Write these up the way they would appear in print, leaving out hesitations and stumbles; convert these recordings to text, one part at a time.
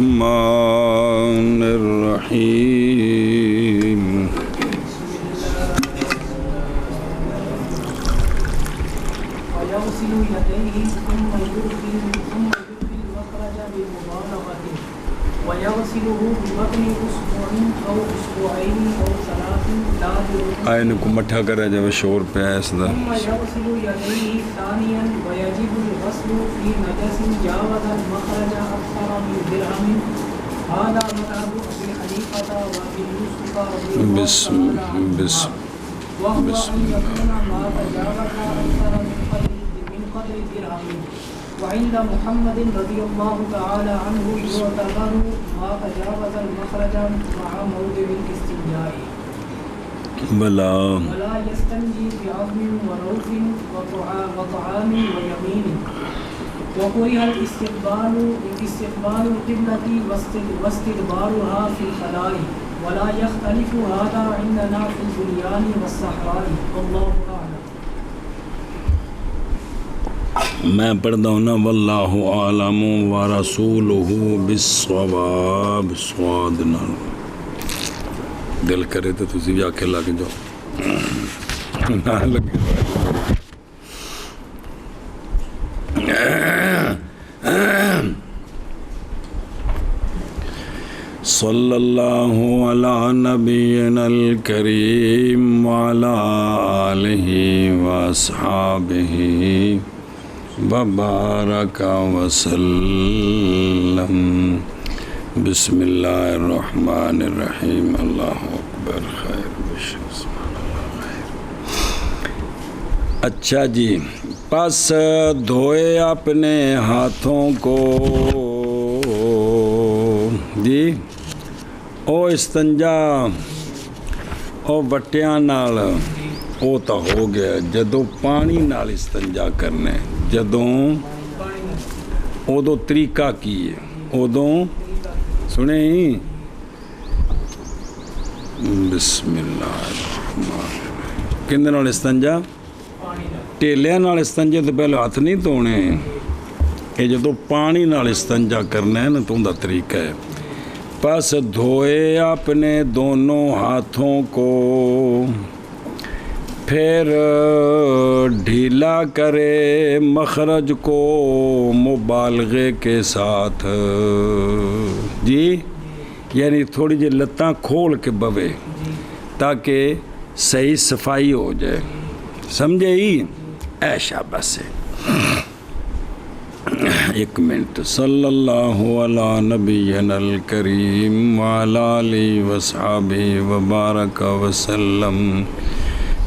الرحمن الرحيم ويغسل يديه ثم يدخل المخرج بالمبالغة ويغسله ببطن أسبوع أو أسبوعين أو ثلاث لا بركن آئین کو مٹھا کرا جب شور پہ ہے اس دا ثم يغسل يديه ثانيا ويجب الغسل في نجس جاوز المخرج أكثر من درهم هذا مذهب أبي حنيفة وأبي يوسف بسم بسم وهو بسم أن يكون ما تجاوز أكثر من قدر درهم وعند محمد رضي الله تعالى عنه يعتبر ما تجاوز المخرج مع موضع الاستنجاء بلا ولا يستنجي بعظم وروث وطعام ويمين وكره الاستقبال القبلة واستدبارها في الخلاء ولا يختلف هذا عندنا في البنيان والصحراء والله أعلم. میں پڑھتا ہوں نا واللہ عالم ورسولہ بالصواب سواد نال دل کرے تو تسی بھی آکھے لگ جاؤ نہ لگے صلی اللہ علی نبینا الکریم وعلی آلہ واصحابہ وبارک وسلم بسم اللہ الرحمن الرحیم اللہ اکبر خیر اچھا جی پس دھوئے اپنے ہاتھوں کو جی او استنجا او بٹیاں نال او تا ہو گیا جدوں پانی نال استنجا کرنے جدوں ادو طریقہ کی ہے ادوں سنیں بسم اللہ الرحمن الرحیم کندے نال استنجا ٹیلیاں نال استنجا تو پہلے ہاتھ نہیں دھونے یہ جدوں پانی نال استنجا کرنا ہے نا تو ان دا طریقہ ہے پس دھوئے اپنے دونوں ہاتھوں کو پھر ڈھیلا کرے مخرج کو مبالغے کے ساتھ جی یعنی تھوڑی جی لتاں کھول کے بوے تاکہ صحیح صفائی ہو جائے سمجھے ہی ایشا بس ہے ایک منٹ صلی اللہ علی نبینا الکریم وعلی آلہ وصحابہ وبارک وسلم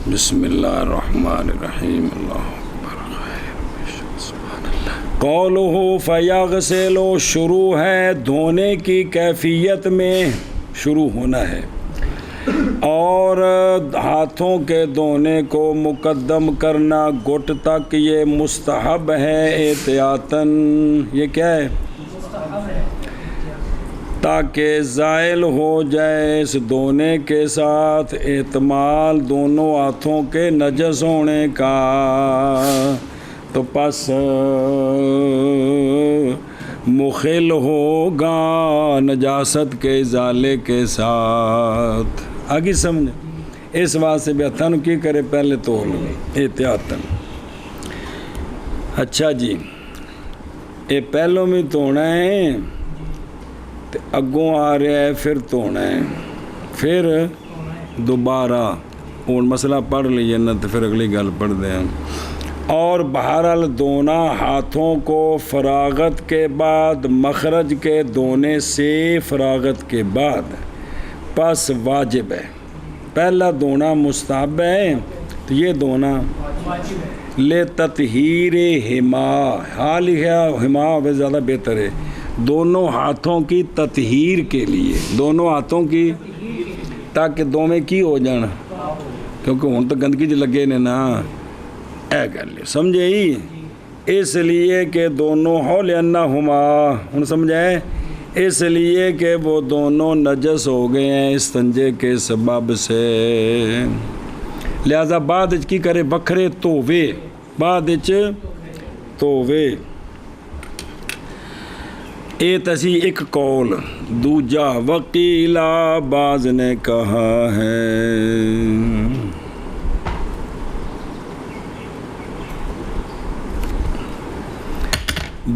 بسم اللہ الرحمن الرحیم اللہ اکبر قولہ فیغسل شروع ہے دھونے کی کیفیت میں شروع ہونا ہے اور ہاتھوں کے دھونے کو مقدم کرنا گھٹ تک یہ مستحب ہے احتیاطاً یہ کیا ہے تاکہ زائل ہو جائے اس دھونے کے ساتھ احتمال دونوں ہاتھوں کے نجس ہونے کا تو پس مخل ہوگا نجاست کے ازالے کے ساتھ آگے سمجھ اس واسطے بھی ہتھاں کی کرے پہلے تو احتیاطاً اچھا جی یہ پہلوں میں دھونا ہے اگوں آ رہا ہے پھر دھونا ہے پھر دوبارہ اور مسئلہ پڑھ لیجیے نا تو پھر اگلی گل پڑھ دیں اور بہرحال دھونا ہاتھوں کو فراغت کے بعد مخرج کے دھونے سے فراغت کے بعد پس واجب ہے پہلا دھونا مستحب ہے تو یہ دھونا لے تطہیر ہما حال ہما زیادہ بہتر ہے دونوں ہاتھوں کی تطہیر کے لیے دونوں ہاتھوں کی تاکہ دوویں کی ہو جانا کیونکہ ہوں تو گندگی جو لگے نے نا اے گل سمجھے ہی اس لیے کہ دونوں ہو لینا ہما ہوں سمجھائے اس لیے کہ وہ دونوں نجس ہو گئے ہیں استنجے کے سبب سے لہذا بعد کی کرے بکھرے تووے بعد تووے ਇਹ ਤਾਂ ਸੀ ਇੱਕ ਕੌਲ। ਦੂਜਾ ਵਕੀਲਾ ਬਾਜ਼ ਨੇ ਕਹਾ ਹੈ,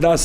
10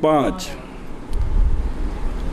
5।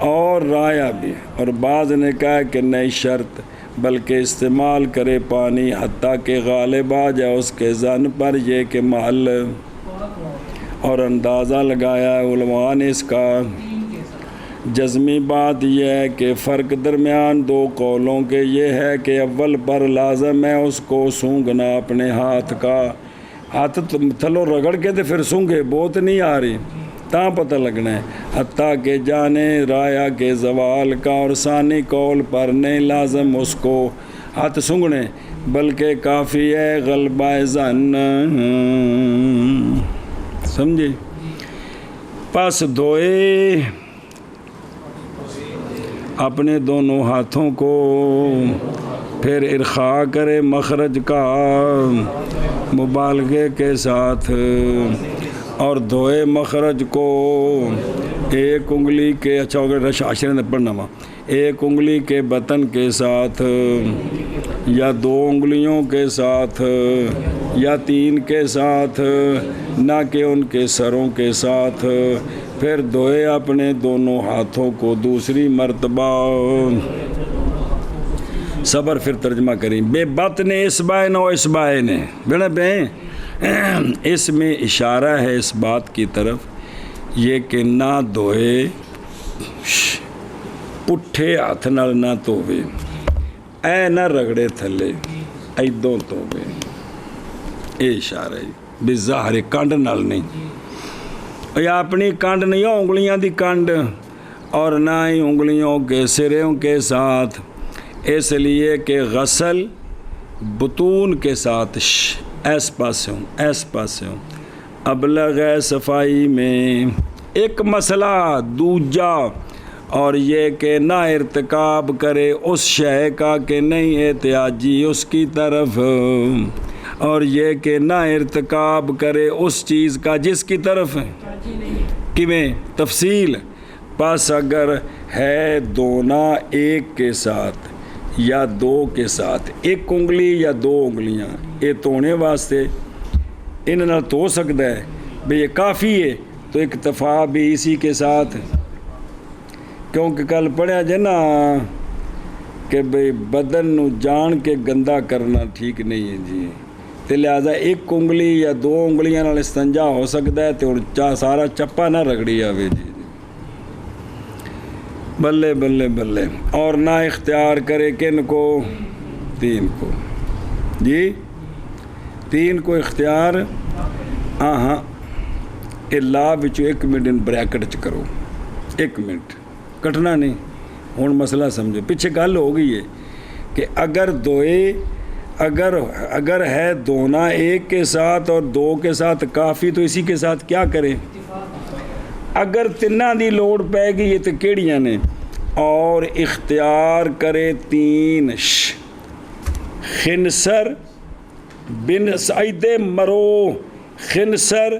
اور رایا بھی، اور بعض نے کہا کہ نہیں شرط بلکہ استعمال کرے پانی حتیٰ کہ غالب آ جائے اس کے ظن پر یہ کہ محل، اور اندازہ لگایا ہے علماء نے اس کا۔ جزمی بات یہ ہے کہ فرق درمیان دو قولوں کے یہ ہے کہ اول پر لازم ہے اس کو سونگھنا اپنے ہاتھ کا، ہاتھ تھلو رگڑ کے تو پھر سونگھے، بہت نہیں آ رہی تاں پتہ لگنا ہے، حتیٰ کہ جانے رایا کے زوال کا، اور ثانی قول پر نہیں لازم اس کو ہاتھ سونگھنے بلکہ کافی ہے غلبہ ظن، سمجھے؟ پس دھوئے اپنے دونوں ہاتھوں کو، پھر ارخا کرے مخرج کا مبالغے کے ساتھ، اور دھوئے مخرج کو ایک انگلی کے، اچھا ہو گیا عشرے نے پڑھنا ماں، ایک انگلی کے بطن کے ساتھ یا دو انگلیوں کے ساتھ یا تین کے ساتھ، نہ کہ ان کے سروں کے ساتھ، پھر دھوئے اپنے دونوں ہاتھوں کو دوسری مرتبہ۔ صبر پھر ترجمہ کریں، بے بطن اصبعین و اصبعین، بیڑا بے اس میں اشارہ ہے اس بات کی طرف یہ کہ نہ دھوئے پٹھے ہاتھ نال نہ دھوے، اے نہ رگڑے تھلے ایدوں دھوے، یہ اشارہ ہے بظاہر کنڈ نال نہیں، یا اپنی کنڈ نہیں ہو انگلیاں دی کنڈ، اور نہ ہی انگلیوں کے سروں کے ساتھ، اس لیے کہ غسل بطون کے ساتھ ایس پاسوں ابلغ ہے صفائی میں۔ ایک مسئلہ دوجا اور یہ کہ نہ ارتکاب کرے اس شے کا کہ نہیں احتیاجی اس کی طرف، اور یہ کہ نہ ارتکاب کرے اس چیز کا جس کی طرف کیویں تفصیل، پس اگر ہے دونا ایک کے ساتھ یا دو کے ساتھ، ایک انگلی یا دو انگلیاں یہ تونے واسطے ان نال تو سکتا ہے بھئی یہ کافی ہے، تو اکتفا بھی اسی کے ساتھ، کیونکہ کل پڑھا جائے نا کہ بھئی بدن نو جان کے گندا کرنا ٹھیک نہیں ہے جی، تو لہذا ایک انگلی یا دو انگلیاں نال استنجا ہو سکتا ہے، تو سارا چپا نہ رگڑی آوے جی، بلے بلے بلے، اور نہ اختیار کرے کن کو، تین کو جی، تین کو اختیار، ہاں اللہ بچو ایک منٹ ان بریکٹ چ کرو، ایک منٹ کٹنا نہیں، ہوں مسئلہ سمجھو، پیچھے گل ہو گئی ہے کہ اگر دوئے اگر ہے دونا ایک کے ساتھ اور دو کے ساتھ کافی، تو اسی کے ساتھ کیا کریں، اگر تنہ دی لوڑ پے گی یہ تو کیڑیاں نے، اور اختیار کرے تین، خنسر بن سعید مرو، خنسر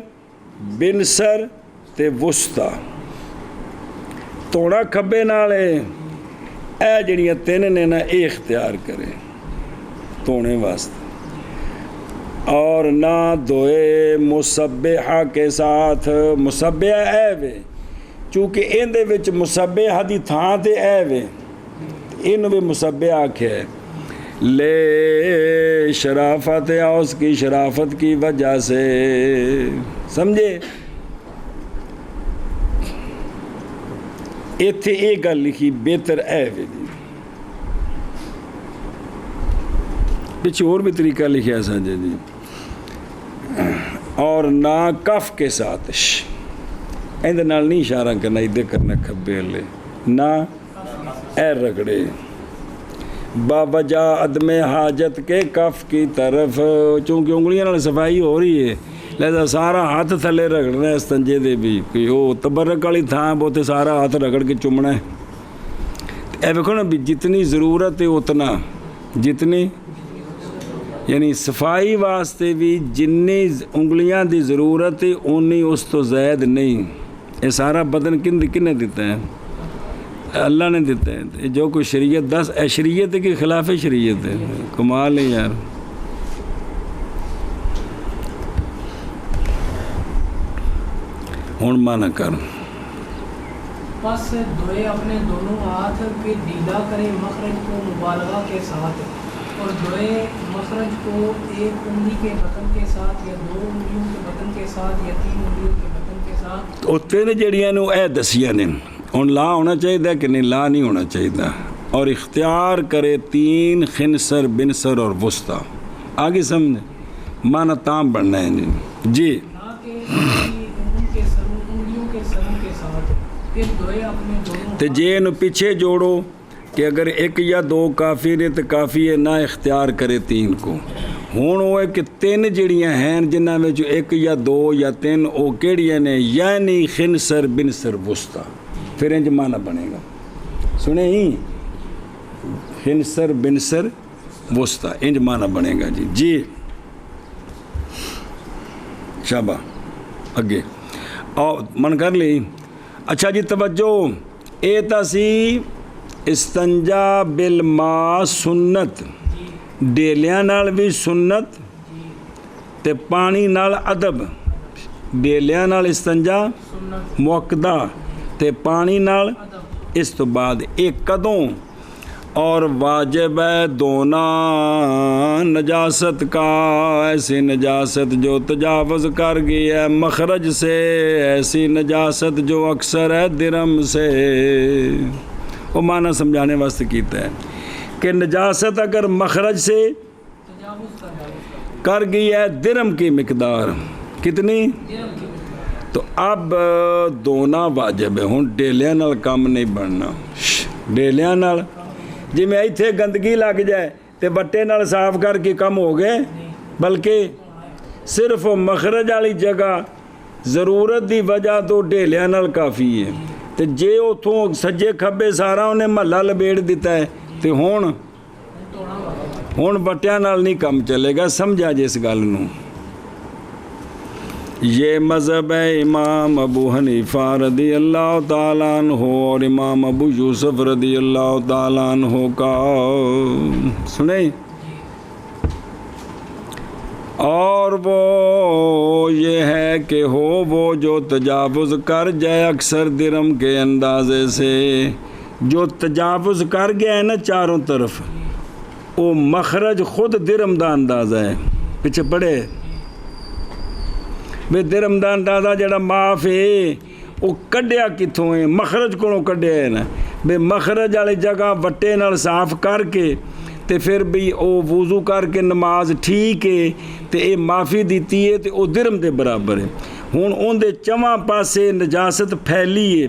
بنسر تے وسطی، توڑا کھبے نالے، اے جڑیاں تین نے نا اے اختیار کرے تونے واسطے، اور نہ دھوئے مسبحہ کے ساتھ، مسبحہ اے وے چونکہ ان دے وچ مسبحہ دی تھاں تے اے وے، ان وے مسبحہ آکھے لے شرافت یا اس کی شرافت کی وجہ سے، سمجھے؟ ایتھے ایک گل لکھی بہتر اے وے دی، پیچھے اور بھی طریقہ لکھا سمجھے جی، اور نہ کف کے ساتھ، اندے نال نہیں اشارہ کرنا، ادھے کرنا کھبے لے، نہ اے رگڑے، باوجہ عدم حاجت کے کف کی طرف، چونکہ انگلیاں نال صفائی ہو رہی ہے لہذا سارا ہاتھ تھلے رگڑنا ہے استنجے دے بھی، کہ وہ تبرک والی تھان بہتے سارا ہاتھ رگڑ کے چومنا ہے، اے دیکھو نا بھی جتنی ضرورت ہے اتنا، جتنی یعنی صفائی واسطے بھی جنی انگلیاں دی ضرورت ہے اونی اس تو زائد نہیں، یہ سارا بدن کنے دیتا ہے، اللہ نے دیتا ہے، جو کوئی شریعت دس شریعت کے خلاف شریعت ہے، کمال ہے یار۔ ہوں مانا کر پس دھوئے اپنے دونوں ہاتھ پھر ڈھیلا کرے مخرج کو مبالغہ کے ساتھ اور دھوئے مخرج کو ایک انگلی کے بطن کے ساتھ یا 2 انگلیوں کے بطن کے ساتھ یا 3 انگلیوں کے بطن کے ساتھ. ਉਹ ਤਿੰਨ ਜਿਹੜੀਆਂ ਨੂੰ ਇਹ ਦਸੀਆਂ ਨੇ ਹੁਣ ਲਾ ਹੋਣਾ ਚਾਹੀਦਾ ਕਿ ਨਹੀਂ ਲਾ نہیں ہونا چاہیے اور اختیار کرے 3 خنصر بنصر اور وسطی آگے سمجھ معنی تام بڑھنا ہے جی نہ کہ ان کے سروں انگلیوں کے سروں کے ساتھ پھر دھوئے اپنے دونوں تے جے نو پیچھے جوڑو کہ اگر 1 یا 2 کافی نے تو کافی ہے نہ اختیار کرے 3 کو ہوں وہ ہے کہ 3 جڑیاں ہیں جنہاں میں جو 1 یا 2 یا 3 وہ کیڑیاں نے یعنی خنصر بنصر وسطی پھر انج معنی بنے گا سنیں ہی خنصر بنصر وسطی انج معنی بنے گا جی شابہ اگے اور من کر لی. اچھا جی توجہ اے تاسی استنجا بالماء سنت ڈیلیاں نال بھی سنت تے پانی نال ادب ڈیلیاں نال استنجا موقدہ تے پانی نال اس تو بعد ایک قدوں اور واجب ہے دھونا نجاست کا ایسی نجاست جو تجاوز کر گئی ہے مخرج سے ایسی نجاست جو اکثر ہے درم سے. وہ معنی سمجھانے واسطے کیتا ہے کہ نجاست اگر مخرج سے کر گئی ہے درم کی مقدار کتنی تو اب دھونا واجب ہے. ہوں ڈیلیاں نال کام نہیں بننا ڈیلیاں نال جی میں ایتھے گندگی لگ جائے تے بٹے نال صاف کر کے کم ہو گئے بلکہ صرف مخرج والی جگہ ضرورت دی وجہ تو ڈیلیاں نال کافی ہے. تے جے اتھوں سجے کھبے سارا انہیں محلہ لبیڑ دیتا ہے تے ہون بٹیاں نال نہیں کم چلے گا. سمجھا جس گل نو. یہ مذہب ہے امام ابو حنیفہ رضی اللہ تعالیٰ عنہ اور امام ابو یوسف رضی اللہ تعالیٰ عنہ کا. سنیں اور وہ یہ ہے کہ ہو وہ جو تجاوز کر جائے اکثر درم کے اندازے سے جو تجاوز کر گیا ہے نا چاروں طرف وہ مخرج خود درم دا اندازہ ہے. پیچھے پڑھے بے درم دا اندازہ جڑا معاف ہے وہ کڈیا کتوں ہے مخرج کو کڈیا ہے نا بے مخرج والی جگہ وٹے نال صاف کر کے تے پھر بھی او وضو کر کے نماز ٹھیک ہے تے اے معافی دیتی ہے تے او درم دے برابر ہے. ہن اون دے چواں پاسے نجاست پھیلی ہے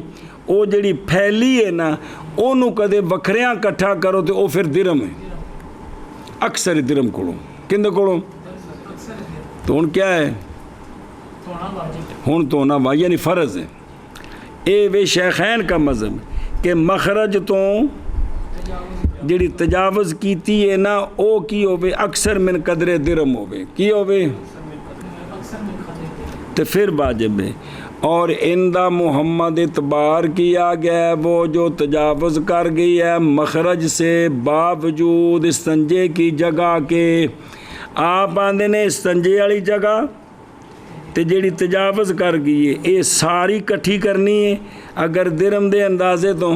او جڑی پھیلی ہے نا اونوں کدے وکھریاں کٹھا کرو تے او پھر درم ہے اکثر درم کولوں کندے کولوں تو ہن کیا ہے ہن تو نہ وا یعنی فرض ہے. اے وے شیخین کا مذہب کہ مخرج تو جڑی تجاوز کیتی ہے نا او کی ہوے اکثر من قدر درم ہوے کی ہوے تو پھر واجب ہے. اور اندہ محمد اعتبار کیا گیا ہے وہ جو تجاوز کر گئی ہے مخرج سے باوجود استنجے کی جگہ کے. آپ آندے نے استنجے والی جگہ تے جیڑی تجاوز کر گئی ہے اے ساری کٹھی کرنی ہے اگر درم دے اندازے تو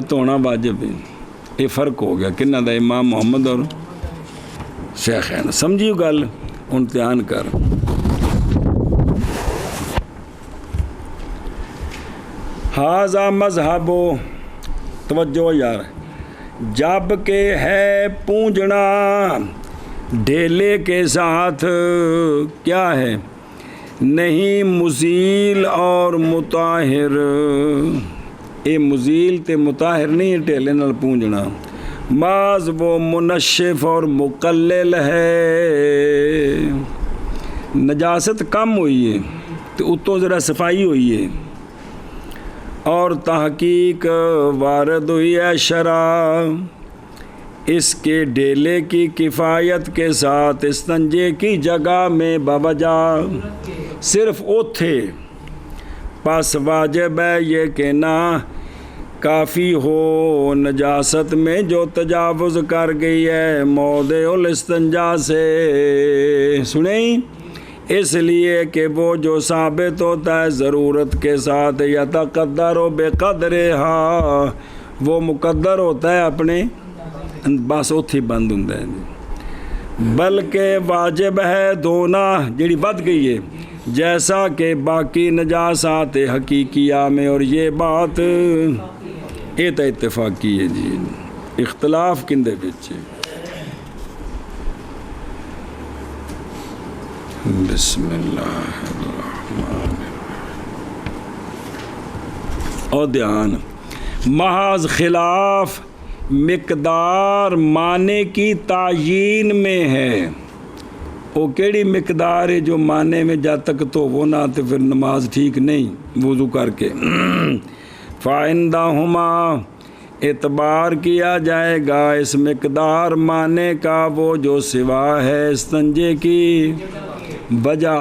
تونا واجب ہے. یہ فرق ہو گیا کنہ دا امام محمد اور شیخین. سمجھیو گل امتحان کر. ہاذا مذہب توجہ یار جب کہ ہے پونجنا ڈھیلے کے ساتھ کیا ہے نہیں مزیل اور مطاہر. اے مزیل تے مطاہر نہیں ڈھیلے نال پونجنا بعض وہ منشف اور مقلل ہے. نجاست کم ہوئی ہے تو اتوں ذرا صفائی ہوئی ہے اور تحقیق وارد ہوئی ہے شرع اس کے ڈیلے کی کفایت کے ساتھ استنجے کی جگہ میں بوجہ صرف اوتھے پس واجب ہے یہ کہ نہ کافی ہو نجاست میں جو تجاوز کر گئی ہے موضع الاستنجا سے. سنیں اس لیے کہ وہ جو ثابت ہوتا ہے ضرورت کے ساتھ یتقدر و بقدرہا، وہ مقدر ہوتا ہے اپنے بس اتھی بند ہوں ہے، بلکہ واجب ہے دھونا جڑی ود گئی ہے جیسا کہ باقی نجاسات حقیقیہ میں، اور یہ بات یہ تو اتفاقی ہے جی، اختلاف کندے بچے۔ بسم اللہ الرحمن الرحیم۔ اور دھیان، محض خلاف مقدار معنی کی تعیین میں ہے، وہ کیڑی مقدار ہے جو معنی میں جا تک تو وہ نہ تو پھر نماز ٹھیک نہیں وضو کر کے۔ فَعِنْدَهُمَا، اعتبار کیا جائے گا اس مقدار معنی کا وہ جو سوا ہے استنجے کی وجہ،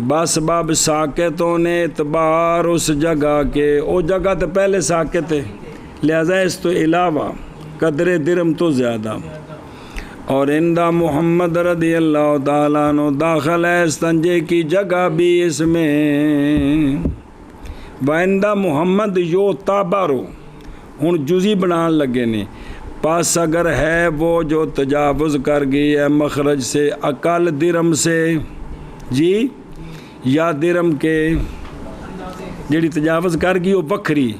بس باب ساکتوں نے اعتبار اس جگہ کے، وہ جگہ تو پہلے ساکت ہے لہذا اس تو علاوہ قدر درم تو زیادہ، اور اندہ محمد رضی اللہ تعالیٰ عنہ داخل ہے استنجے کی جگہ بھی اس میں، وَعِنْدَ محمد یو تابارو، ہن جزی بنان لگے نے، پاس اگر ہے وہ جو تجاوز کر گئی ہے مخرج سے اقل درم سے جی، یا درم کے جڑی تجاوز کر گئی وہ بکھری،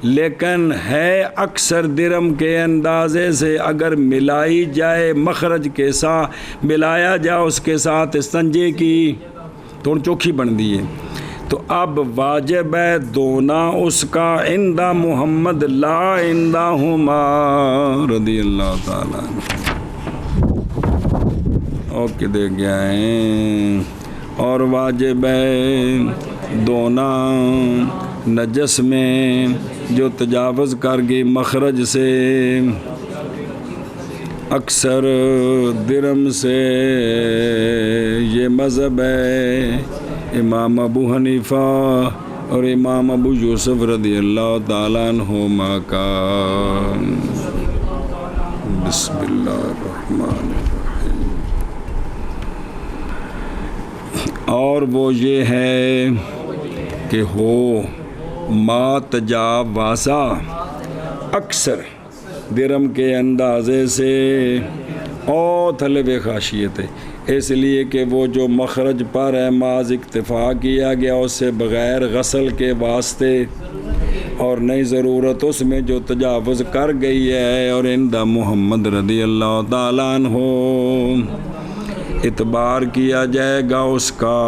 لیکن ہے اکثر درم کے اندازے سے اگر ملائی جائے مخرج کے ساتھ، ملایا جائے اس کے ساتھ استنجے کی تو چوکھی بن دی ہے، تو اب واجب ہے دھونا اس کا عندہ محمد لا عندہما رضی اللہ تعالیٰ اوکے دے گیا ہے، اور واجب ہے دھونا نجس میں جو تجاوز کر گئی مخرج سے اکثر درم سے، یہ مذہب ہے امام ابو حنیفہ اور امام ابو یوسف رضی اللہ تعالیٰ عنہما کا۔ بسم اللہ الرحمن الرحیم۔ اور وہ یہ ہے کہ ہو ما تجاوزا اکثر درم کے اندازے سے، اور طلب خاشیت ہے، اس لیے کہ وہ جو مخرج پر ہے محض اکتفا کیا گیا اس سے بغیر غسل کے واسطے، اور نئی ضرورت اس میں جو تجاوز کر گئی ہے، اور عندہ محمد رضی اللہ تعالیٰ عنہ اعتبار کیا جائے گا اس کا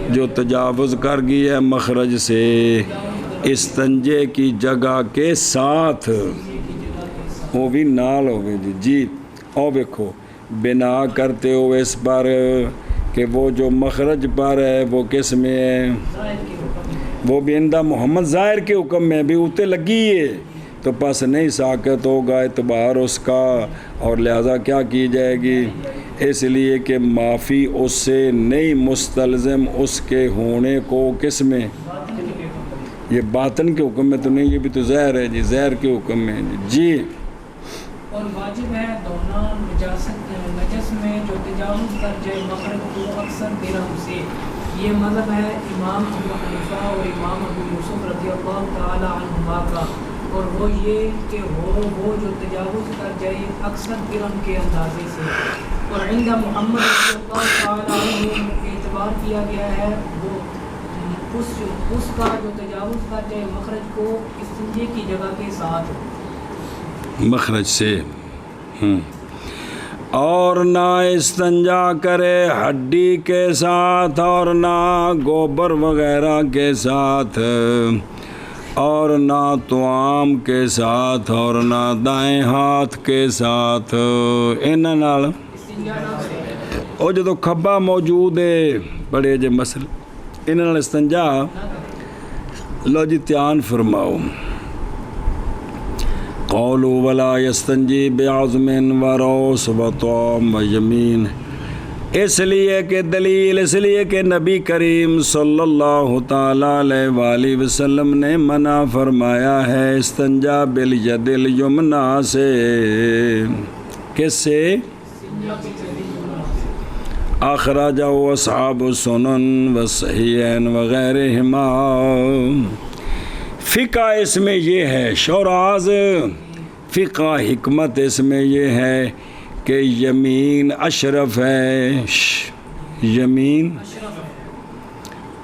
جو تجاوز کر گئی ہے مخرج سے استنجے کی جگہ کے ساتھ، وہ بھی نال ہوئے جی، اور دیکھو بنا کرتے ہوئے اس پر کہ وہ جو مخرج پر ہے وہ کس میں ہے، وہ بھی عندہ محمد ظاہر کے حکم میں بھی اوتے لگی ہے، تو پس نہیں ساکت ہوگا اعتبار اس کا، اور لہذا کیا کی جائے گی، اس لیے کہ معافی اس سے نہیں مستلزم اس کے ہونے کو کس میں، یہ باطن کے حکم میں تو نہیں، یہ بھی تو ظاہر ہے جی، ظاہر کے حکم میں جی۔ اور واجب ہے دھونا نجس میں جو تجاوز کر جائے مخرج کو اکثر درہم سے، یہ مذہب ہے امام ابو حنیفہ اور امام ابو یوسف رضی اللہ تعالی عنہما کا، اور وہ یہ کہ وہ جو تجاوز کر جائے اکثر درہم کے اندازے سے، اور عند محمد رضی اللہ تعالی عنہ اعتبار کیا گیا ہے وہ اس کا جو تجاوز کر جائے مخرج کو استنجے کی جگہ کے ساتھ، مخرج سے، اور نہ استنجا کرے ہڈی کے ساتھ، اور نہ گوبر وغیرہ کے ساتھ، اور نہ طعام کے ساتھ، اور نہ دائیں ہاتھ کے ساتھ، انہاں نال او جدو کھبا موجود ہے بڑے جے مسئلے انہاں نال استنجا، لو جی دھیان فرماؤ، قولوا ولا یستنجی بعظم وروس وطعام ویمین، اس لیے کہ دلیل اس لیے کہ نبی کریم صلی اللہ تعالیٰ علیہ وآلہ وسلم نے منع فرمایا ہے استنجا بالید الیمنا سے، کس سے، اخرجہ اصحاب السنن والصحیحین وغیرہما۔ فقہ اس میں یہ ہے شوراز، فقہ حکمت اس میں یہ ہے کہ یمین اشرف ہے، یمین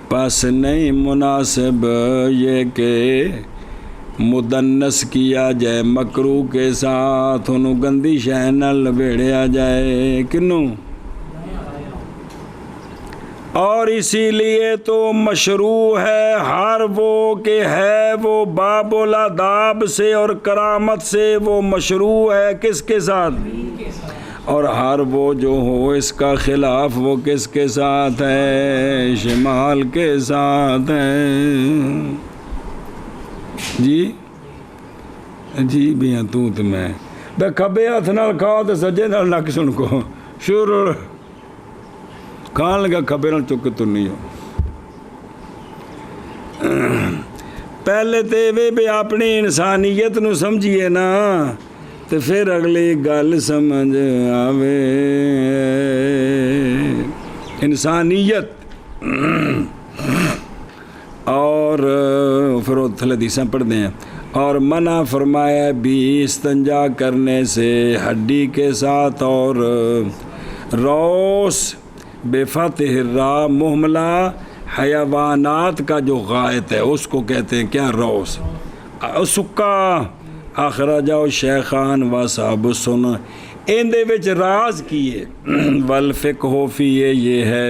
پس نہیں مناسب یہ کہ مدنس کیا جائے مکروہ کے ساتھ، انہوں گندی شے نہ لبیڑیا جائے کنوں، اور اسی لیے تو مشروع ہے ہر وہ کہ ہے وہ باب الاداب سے اور کرامت سے، وہ مشروع ہے کس کے ساتھ، اور ہر وہ جو ہو اس کا خلاف وہ کس کے ساتھ ہے، شمال کے ساتھ ہے۔ جی جی بھی ہیں تو میں بے کھبے ہاتھ نال کھاؤ تو سجے نال نک سن کو شروع کھان لگا کھبے نال چک تو نہیں ہو۔ پہلے تے وے بھی اپنی انسانیت نو سمجھیے نا تو پھر اگلی گل سمجھ آوے۔ انسانیت اور پھر وہ تھلے حدیثاں پڑھتے ہیں، اور منع فرمایا بھی استنجا کرنے سے ہڈی کے ساتھ، اور روس بے فتح الراء محملہ حیوانات کا جو غائط ہے اس کو کہتے ہیں کیا، روس، سکا۔ اخرجہ شیخان و صحاب السنن، ان دے وچ راز کیے والفقہ فیہ یہ ہے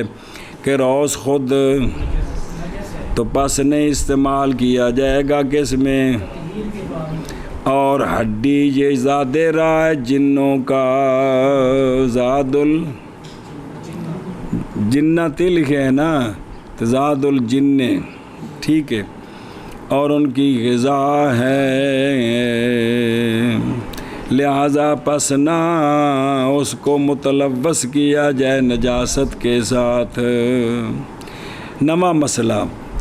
کہ روس خود تو پس نہیں استعمال کیا جائے گا کس میں، اور ہڈی یہ زاد راہ ہے جنوں کا، زاد الجنہ لکھے ہے نا تو زاد الجن، ٹھیک ہے، اور ان کی غذا ہے، لہذا پس نہ اس کو متلوث کیا جائے نجاست کے ساتھ۔ نواں مسئلہ،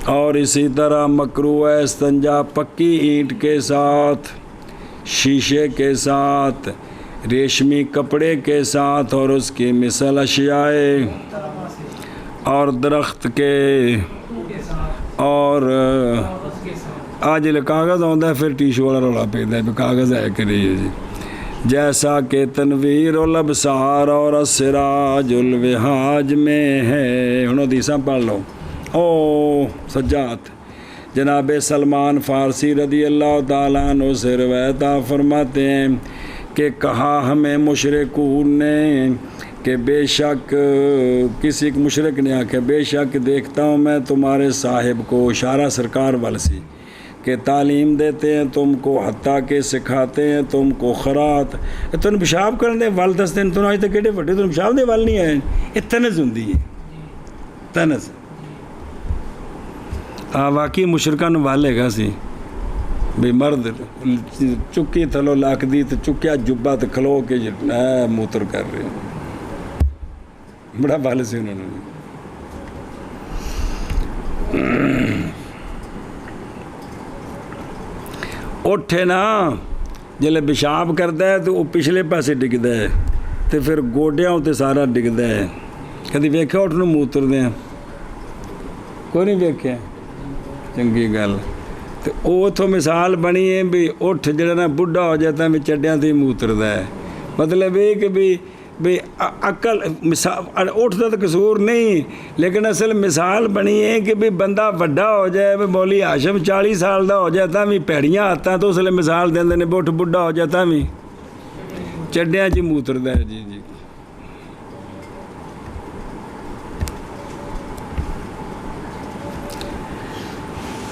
اور اسی طرح مکروہ ہے استنجا پکی اینٹ کے ساتھ، شیشے کے ساتھ، ریشمی کپڑے کے ساتھ، اور اس کی مثل اشیاء اور درخت کے، اور آج کاغذ آتا ہے پھر ٹیشو والا رولا پیدا ہے کاغذ ہے کریے جی، جیسا کہ تنویر الابصار اور السراج الوہاج میں ہے۔ انہوں حدیثاں پڑھ لو۔ او سجاد جناب سلمان فارسی رضی اللہ تعالیٰ عنہ سے روایت فرماتے ہیں کہ کہا ہمیں مشرکون نے کہ بے شک، کسی مشرک نے آکھا بے شک دیکھتا ہوں میں تمہارے صاحب کو، اشارہ سرکار والسی، کہ تعلیم دیتے ہیں تم کو، حتیٰ کہ سکھاتے ہیں تم کو خرات، تم پیشاب کرنے وال دستے ہیں، تم آج تک کہڑے وڈے تم پیشاب دے وال نہیں آئے، یہ تنز ہوندی ہے، تنز واقعی مشرکان والے گا سی بھی مرد چکی تھلو لاکھ دی تو چکیا جبہ تو کھلو کے موتر کر رہے ہیں، بڑا بال سی انہوں نے۔ اٹھے نا جلے پیشاب کرتا ہے تو وہ پچھلے پاسے ڈگتا ہے تو پھر گوڈیاں تے سارا ڈگتا ہے، کدی ویکھیا اٹھ نو موتر دیں کوئی نہیں ویکھیا، چنگی گل تو وہ اتوں مثال بنی ہے بھی اٹھ جڑا نا بڈھا ہو جاتا ہے چڈیاں تے موتردا ہے، مطلب یہ کہ بھی عقل مثال اٹھتا تو قصور نہیں، لیکن اصل مثال بنی ہے کہ بھی بندہ وڈا ہو جائے، بھی مولی ہاشم 40 سال دا ہو جاتا بھی پیڑیاں آتا تو اس لیے مثال دیندے نے اٹھ بڈھا ہو جاتا بھی چڈیاں چ موتردا ہے۔ جی جی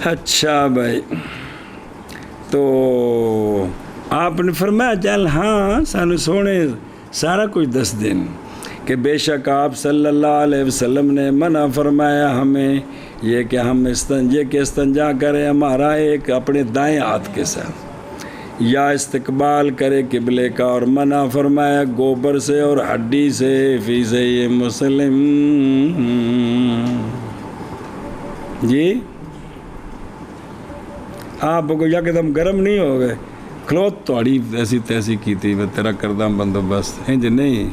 اچھا بھائی، تو آپ نے فرمایا چل ہاں سانو سونے سارا کچھ دس دن کہ بے شک آپ صلی اللہ علیہ وسلم نے منع فرمایا ہمیں یہ کہ ہم استنجا کریں ہمارا ایک اپنے دائیں ہاتھ کے ساتھ، یا استقبال کرے قبلے کا، اور منع فرمایا گوبر سے اور ہڈی سے، فی صحیح مسلم۔ جی آپ کو یکدم گرم نہیں ہو گئے، کھلوت توڑی ایسی تیسی کی تھی تیرا کردہ بندوبست انج نہیں،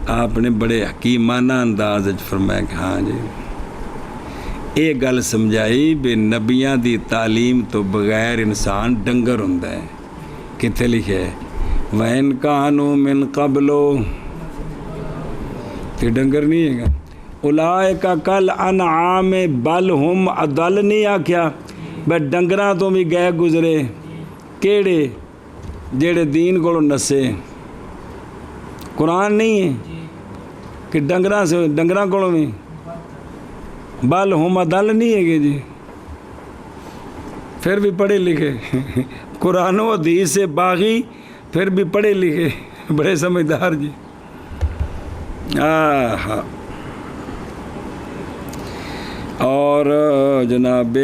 آپ نے بڑے حکیمانہ انداز فرمایا کہ ہاں جی یہ گل سمجھائی بھی نبیاں دی تعلیم تو بغیر انسان ڈنگر ہوندا ہے. کتنے لکھے ہے وَإِن كَانُوا مِن قَبْلُ تے ڈنگر نہیں ہے گا. اولئک کالانعام بل ہم اضل نہیں آکھیا بے ڈنگراں تو بھی گئے گزرے کیڑے جیڑے دین کو نسے. قرآن نہیں ہے کہ ڈنگراں سے ڈنگراں کو بھی بل ہم اضل نہیں ہے گے جی. پھر بھی پڑھے لکھے قرآن و حدیث سے باغی پھر بھی پڑھے لکھے بڑے سمجھدار جی. اور جناب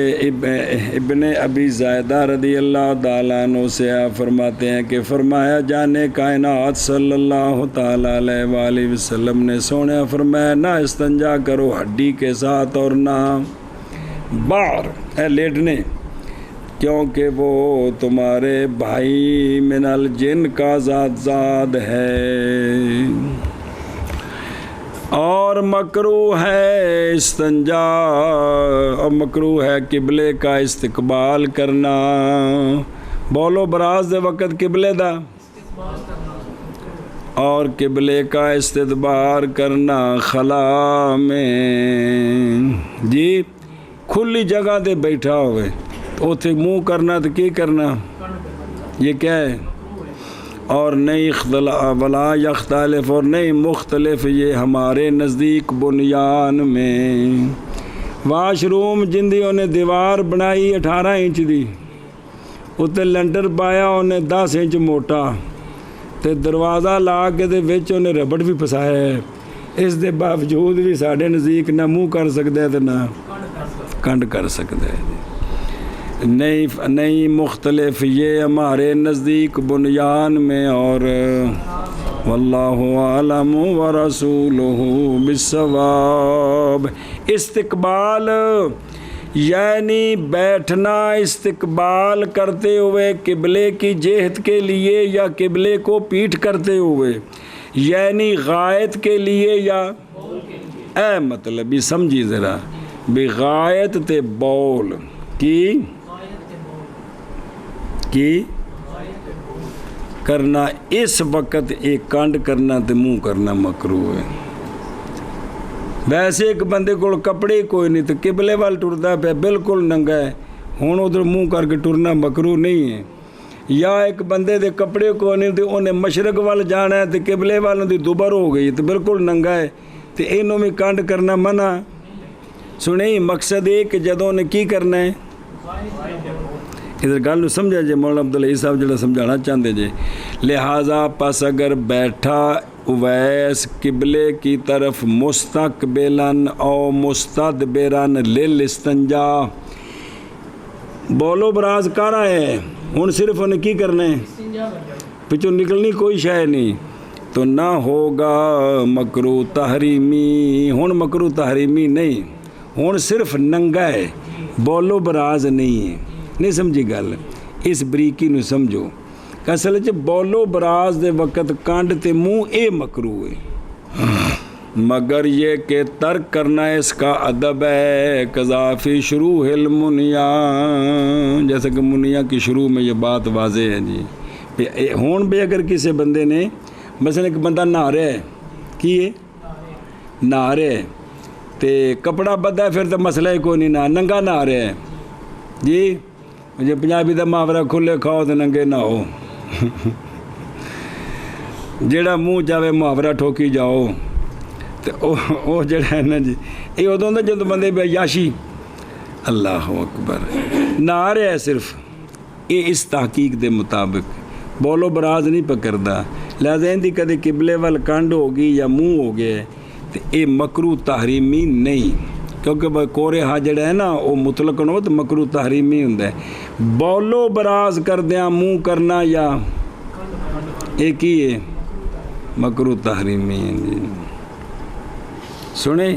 ابن ابی زائدہ رضی اللہ تعالیٰ عنہ سے آپ فرماتے ہیں کہ فرمایا جانے کائنات صلی اللہ تعالیٰ علیہ وآلہ وسلم نے سونے فرمایا نہ استنجا کرو ہڈی کے ساتھ اور نہ باہر لیٹنے کیونکہ وہ تمہارے بھائی من الجن کا ذات ہے. اور مکروہ ہے استنجا اور مکروہ ہے قبلے کا استقبال کرنا. بولو براز دے وقت قبلے دا اور قبلے کا استدبار کرنا خلا میں جی کھلی جگہ دے بیٹھا ہوئے تو اتھے منہ کرنا تو کی کرنا یہ کیا ہے. اور نہیں ولا یختلف اور نہیں مختلف یہ ہمارے نزدیک بنیان میں. واش روم جندی انہیں دیوار بنائی 18 انچ دی اتنے لنٹر پایا انہیں 10 انچ موٹا تے دروازہ لا کے دے وچ انہیں ربڑ بھی پسایا ہے. اس دے باوجود بھی ساڑھے نزدیک نہ منہ کر سکتے ہیں نہ کنڈ کر سکتے ہیں. نہیں مختلف یہ ہمارے نزدیک بنیان میں. اور واللہ عالم ورسولہ بالصواب. استقبال یعنی بیٹھنا استقبال کرتے ہوئے قبلے کی جہت کے لیے یا قبلے کو پیٹھ کرتے ہوئے یعنی غائط کے لیے یا اے مطلب یہ سمجھی ذرا بھی غائط تے بول کی کرنا اس وقت ایک کانڈ کرنا تے منہ کرنا مکروہ ہے. ویسے ایک بندے کو کپڑے کوئی نہیں تو قبلے وال ٹرتا پہ بالکل ننگا ہے ہوں ادھر منہ کر کے ٹرنا مکروہ نہیں ہے. یا ایک بندے دے کپڑے کو نہیں تو انہیں مشرق وال جانا ہے تو قبلے والوں دی دوبر ہو گئی تو بالکل ننگا ہے تو انہوں میں کانڈ کرنا منع. سنیں مقصد ہے کہ جدوں نے کی کرنا ہے ادھر گل سمجھا جی مولانا عبدالعی صاحب جڑا سمجھانا چاہتے جی. لہٰذا پس اگر بیٹھا اویس قبلے کی طرف مستقبلاً او مستدبراً للاستنجا بولو براز کر رہا ہے ہوں صرف انہیں کی کرنا ہے پچھوں نکلنی کوئی شے نہیں تو نہ ہوگا مکروہ تحریمی. ہوں مکروہ تحریمی نہیں ہوں صرف ننگا ہے بولو براز نہیں ہے. نہیں سمجھی گل اس بریکی نو سمجھو کہ اصل چ بولو براز دے وقت کانڈ تے منہ اے مکروہ ہے مگر یہ کہ ترک کرنا اس کا ادب ہے. قذافی شروع المنیا جیسے کہ منیا کی شروع میں یہ بات واضح ہے جی. ہون بھی اگر کسی بندے نے مثلا ایک بندہ نہا رہا ہے کی ہے نہا رہا ہے تے کپڑا بدھا ہے پھر تو مسئلہ ہی کوئی نہیں ننگا نہا رہا ہے جی. مجھے پنجابی دا محاورہ کھلے کھاؤ تو ننگے نہ ہو جیڑا منہ جاوے محاورہ ٹھوکی جاؤ تو وہ جڑا ہے نا جی یہ ادوں دا جدوں بندے بے یاشی اللہ اکبر نہ آ رہا ہے صرف یہ اس تحقیق دے مطابق بولو براز نہیں پکڑدا. لہذا ان دی کدے قبلے وال کنڈ ہوگی یا منہ ہو گیا تو یہ مکروہ تحریمی نہیں کیونکہ کورے ہاں جڑا ہے نا وہ مطلق ہو تو مکروہ تحریمی ہوندا ہے. بولو براز کردیاں منہ کرنا یا ایک ہی ہے مکروہ تحریمی ہے جی. سنیں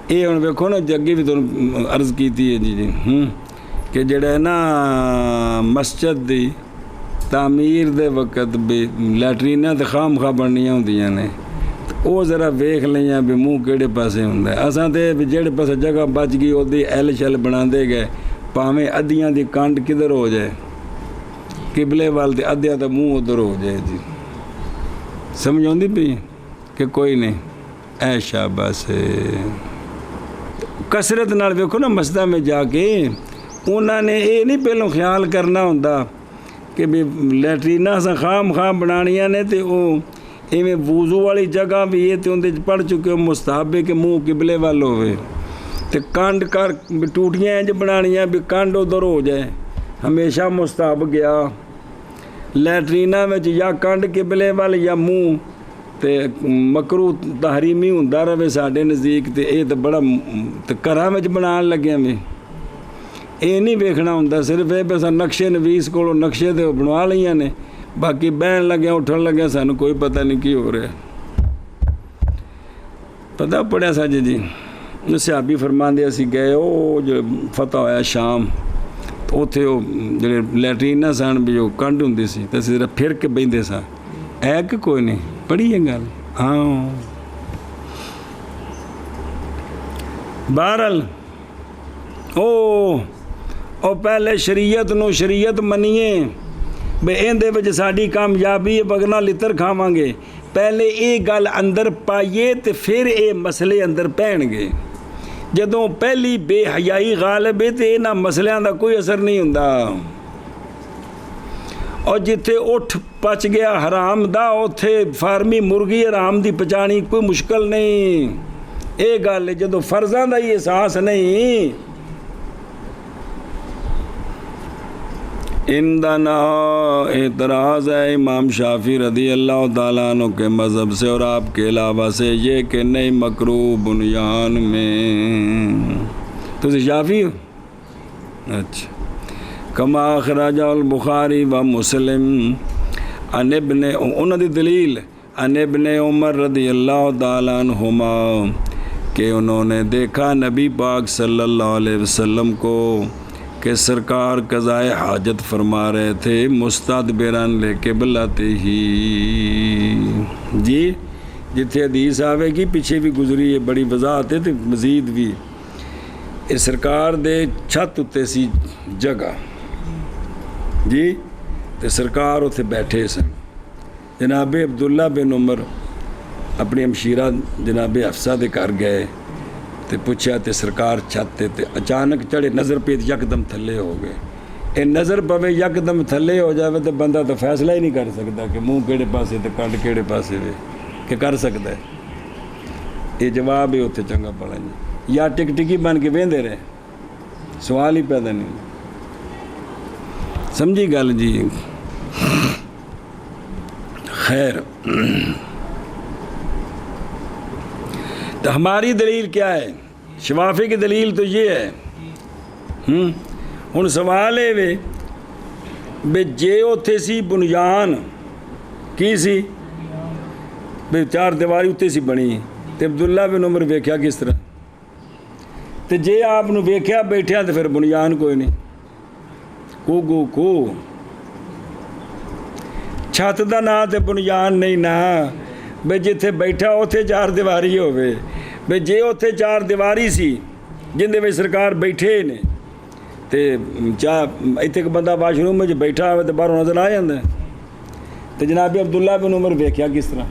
یہ ہوں ویکھو نا اگے بھی تمہیں عرض کیتی ہے جی کہ جڑا ہے نا مسجد دی تعمیر دے وقت بھی لیٹریناں تے خام خواہ بننیاں ہوندیاں نے وہ ذرا ویخ لیں بھی منہ کہڑے پاسے ہوندا ہے. اساں تے بھی جہڑے پاسے جگہ بچ گئی اودی ایل شل بنا دے گئے پاویں ادیاں دی کانڈ کدھر ہو جائے قبلے وال تے ادھیاں دا منہ ادھر ہو جائے جی. سمجھ آندی پئی کہ کوئی نہیں ایشا بس کثرت نال ویکھو نا مسجداں میں جا کے انہاں نے یہ نہیں پہلوں خیال کرنا ہوندا کہ بھی لیٹریناں اساں خام بنانیاں نے تے او ایویں وضو والی جگہ بھی ہے تے اندے پڑھ چکے ہو مستحب ہے کہ منہ قبلے وال ہوئے تے کانڈ کر ٹوٹیاں انج بنانیاں بھی کانڈ ادھر ہو جائے ہمیشہ مستحب گیا. لیٹریناں وچ یا کانڈ قبلے وال یا منہ تے مکروہ تحریمی ہوندا رہے ساڈے نزدیک تے اے تے بڑا تے گھراں وچ بنان لگے میں اے نہیں ویکھنا ہوندا صرف اے بس نقشے نویس کولوں نقشے تے بنوا لیاں نے باقی بہن لگے اٹھن لگے سانوں کوئی پتہ نہیں کی ہو رہا. پتہ پڑھیا سا جی صحابی فرماندے اسی گئے او جو فتح ہویا شام اوتھے او جڑے لیٹرین سن بھی جو کنڈ ہوندی سی تے اسی پھر کے بہندے سا ہے کہ کوئی نہیں پڑھی ہے گل. ہاں بہرحال او پہلے شریعت منیے بے اندے وچ ساڈی کامیابی ہے بگنا لتر کھاواں گے پہلے یہ گل اندر پائیے تے پھر یہ مسئلے اندر پہن گے. جدوں پہلی بے حیائی غالب ہے تے انہاں مسئلیاں دا کوئی اثر نہیں ہوندا اور جتھے اٹھ پچ گیا حرام دا اوتھے فارمی مرغی حرام دی پچانی کوئی مشکل نہیں. یہ گل ہے جدوں فرضاں دا ہی احساس نہیں اندنا اعتراض ہے امام شافعی رضی اللہ تعالیٰ عنہ کے مذہب سے اور آپ کے علاوہ سے یہ کہ نہیں مکروہ بنیان میں. تو شافعی ہو اچھا. کما اخرج البخاری و مسلم عن ابن انہوں دی دلیل عن ابن عمر رضی اللہ تعالیٰ عنہما کہ انہوں نے دیکھا نبی پاک صلی اللہ علیہ وسلم کو کہ سرکار قضائے حاجت فرما رہے تھے مستدبران لقبلتہ جی. جتھے حدیث آوے گی پیچھے بھی گزری ہے بڑی وضاحت ہے تو مزید بھی یہ سرکار دے چھت اتے سی جگہ جی تے سرکار اتنے بیٹھے سن. جناب عبداللہ بن عمر اپنی ہمشیرہ جناب حفصہ دے گھر گئے تے پوچھا تے سرکار چھت تے اچانک چڑھے نظر پہ یکدم تھلے ہو گئے. اے نظر پوے یکدم تھلے ہو جاوے تو بندہ تو فیصلہ ہی نہیں کر سکتا کہ منہ کیڑے پاسے تے کنڈ کیڑے پاسے وے کہ کر سکتا ہے. یہ جواب ہے اتنے چنگا پڑا جی یا ٹک ٹکی بن کے وہندے رہے سوال ہی پیدا نہیں. سمجھی گل جی. خیر تو ہماری دلیل کیا ہے؟ شفافی کی دلیل تو یہ ہے ہن سوال ہے وے بے جے اتھے سی بنیان کی سی بے چار دیواری اتھے سی بنی تے عبداللہ بن عمر ویکھیا کس طرح تے جے آپ نو ویکھیا بیٹھیا تے پھر بنیان کوئی نہیں کو چھت دا نا تے بنیان نہیں نا بے جتھے بیٹھا اتھے چار دیواری ہوئے بے جے اتھے چار دیواری سی جن دے وچ سرکار بیٹھے نے تے ایتھے بندہ واش روم میں بیٹھا ہوئے تے باہروں نظر آ جاندا ہے تے جناب عبداللہ بن عمر ویکھیا کس طرح